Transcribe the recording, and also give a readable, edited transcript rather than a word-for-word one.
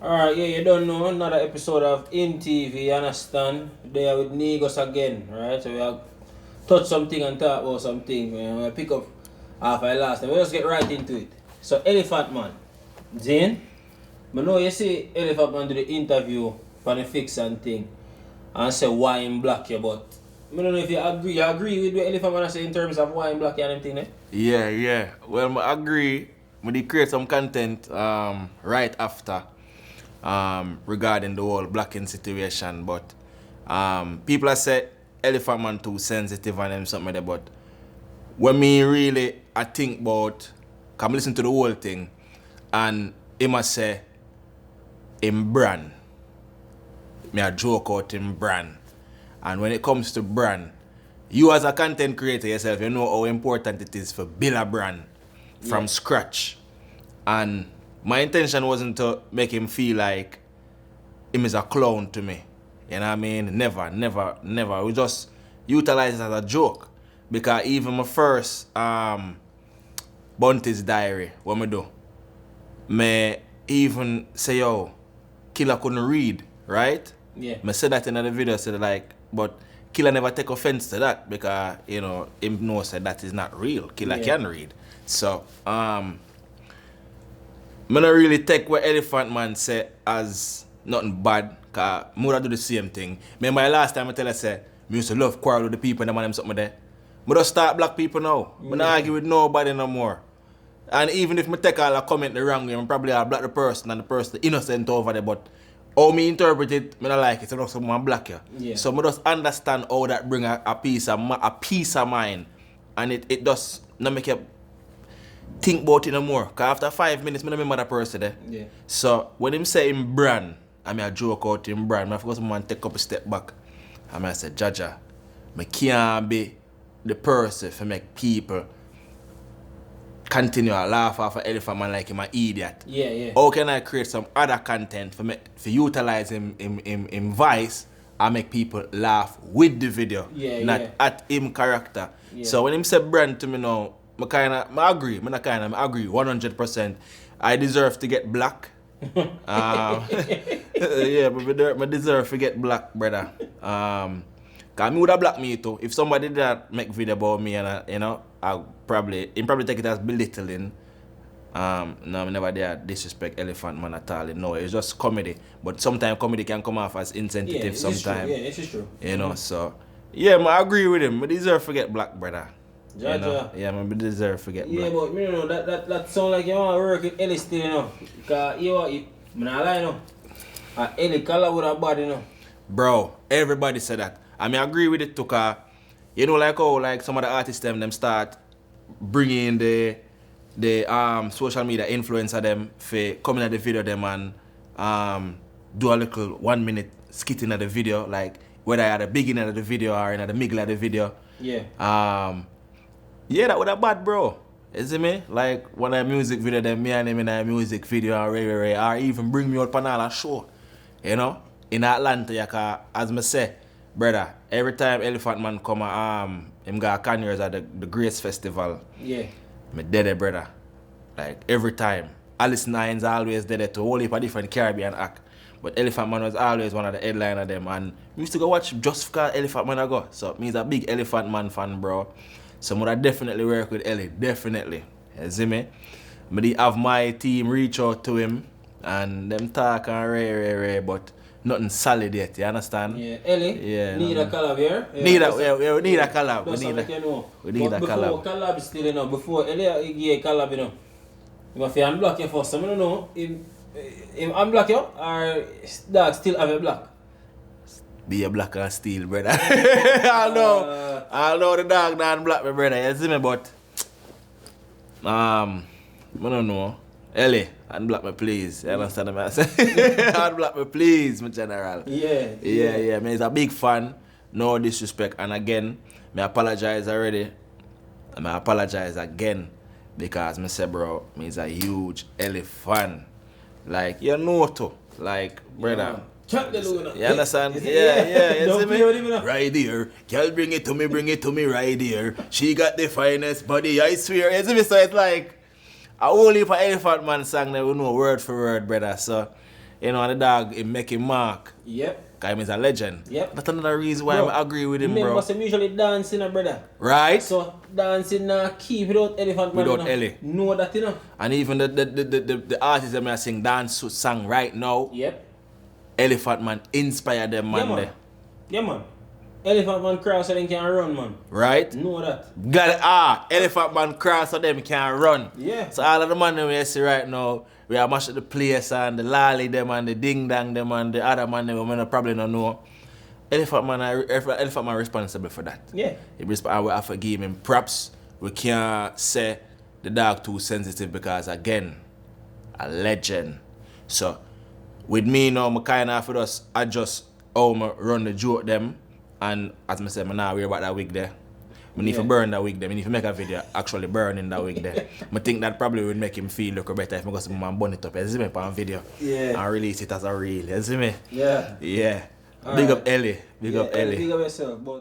Alright, yeah, you don't know another episode of In TV, you understand? There with Negus again, right? So we have touch something and talk about something. We pick up half I last time. We just get right into it. So Elephant Man. Zane, but know you see Elephant Man do the interview for the fix and thing and say why him block you, but I don't know if you agree. You agree with what Elephant Man say in terms of why him block you and everything, eh? Yeah. Well, I agree. We did create some content right after regarding the whole blocking situation, but people have said Elephant Man too sensitive and them something like that, but when me really I think about, come listen to the whole thing, and he must say him brand. Me a joke out him brand. And when it comes to brand, you as a content creator yourself, you know how important it is for build a brand from scratch. And my intention wasn't to make him feel like him is a clown to me. You know what I mean? Never. We just utilize it as a joke. Because even my first Bunty's diary, what me do? Me even say, yo, Killer couldn't read, right? Yeah. I said that in the video, said like, but Killer never take offense to that because, you know, him knows that is not real. Killer can read. So, I don't really take what Elephant Man say as nothing bad, because I would do the same thing. Remember last time I tell you, I used to love quarrel with the people and them and them something there. I just start black people now. I don't argue with nobody no more. And even if I take all a comment the wrong way, I probably I'll black the person and the person innocent over there, but how me interpret it, I don't like it, so someone black you. Yeah. So I just understand how that bring a peace of mind. And it does not make you think about it no more. Because after 5 minutes, I don't remember that person there. Yeah. So when him say him brand, I mean I joke out him brand, I forgot someone take up a step back. And I say, Jaja, I can't be the person for make people continue to laugh off an Elephant Man like him an idiot. Yeah. How can I create some other content for utilize him voice and make people laugh with the video, not at him character. Yeah. So when him say brand to me now, I agree 100%. I deserve to get black. Yeah, but I deserve to get black, brother. Cause me would have blocked me too. If somebody did that make video about me and you know, I'll probably take it as belittling. No, I never did disrespect Elephant Man at all. No, it's just comedy. But sometimes comedy can come off as insensitive sometimes. Yeah, it's true. You know, so yeah, I agree with him. I deserve to get black, brother. Jaja. You know? Yeah, I deserve to get black. Yeah, but you know that sound like you want to work with Ellie still, you know. Cause I'm not lying, you know. Ellie color with a body, you know. Bro, everybody said that. I mean, I agree with it too, cause you know, like how like some of the artists them start bringing the social media influencer them for coming at the video them and do a little 1 minute skit in the video, like whether at the beginning of the video or in the middle of the video. Yeah. Yeah, that would have bad, bro. You see me? Like when a music video, them me and him in a music video or even bring me out on a show. You know? In Atlanta, as I say, brother, every time Elephant Man come him got Conyers at the Grace Festival. Yeah. Me dead, brother. Like every time. Alice Nines always dead to a whole heap of different Caribbean act. But Elephant Man was always one of the headline of them, and we used to go watch just because Elephant Man I go. So me's a big Elephant Man fan, bro. So I definitely work with Ellie, definitely. You see me? I have my team reach out to him and them talk and rare, but nothing solid yet, you understand? Yeah, Ellie, need a collab here. We need a collab. We need a collab. Before collab still, you know, before Ellie give a collab, you know, you have to unblock you first. I don't know, him unblock you or dog still have a block? Be a black and steel, brother. I know the dog not black, my brother, you see me, but I don't know. Ellie, unblock me please. You understand what I'm saying? Unblock me please, my general. Yeah. Man, he's a big fan. No disrespect. And again, I apologize already. And I apologize again. Because I say, bro, he's a huge Ellie fan. Like, you know too. Like, brother. You understand? Yeah. You see me? Right there. Girl, bring it to me right there. She got the finest body, I swear. You see me? So it's like a whole heap of Elephant Man song that we know word for word, brother. So You know, and the dog, it make him mark. Yep. Because he's a legend. Yep. That's another reason why I agree with him, bro. Remember, usually dancing, brother. Right? So, dancing key without elephant man. Without Ellie. Know that, you know. And even the artists that I sing dance song right now, yep. Elephant Man inspire them, man. Yeah, man. Yeah, man. Elephant man cross so they can run, man. Right? Know that. Got it. Elephant Man cross so them can run. Yeah. So all of the man that we see right now, we are mash up the place and the lolly them and the ding dang them and the other man them we probably don't know. Elephant Man responsible for that. Yeah. And we have to give him props. We can't say the dog too sensitive because again, a legend. So with me now, I kind of have to adjust how I run the joke them. And as I said, I'm not worried about that wig there. I need to burn that wig there. I need to make a video actually burning that wig there. I think that probably would make him feel look better if I got some bun it up. You see me on video? Yeah. And release it as a reel. You see me? Yeah. Yeah. All Big right. up Ellie. Big up Ellie. Big up yourself. But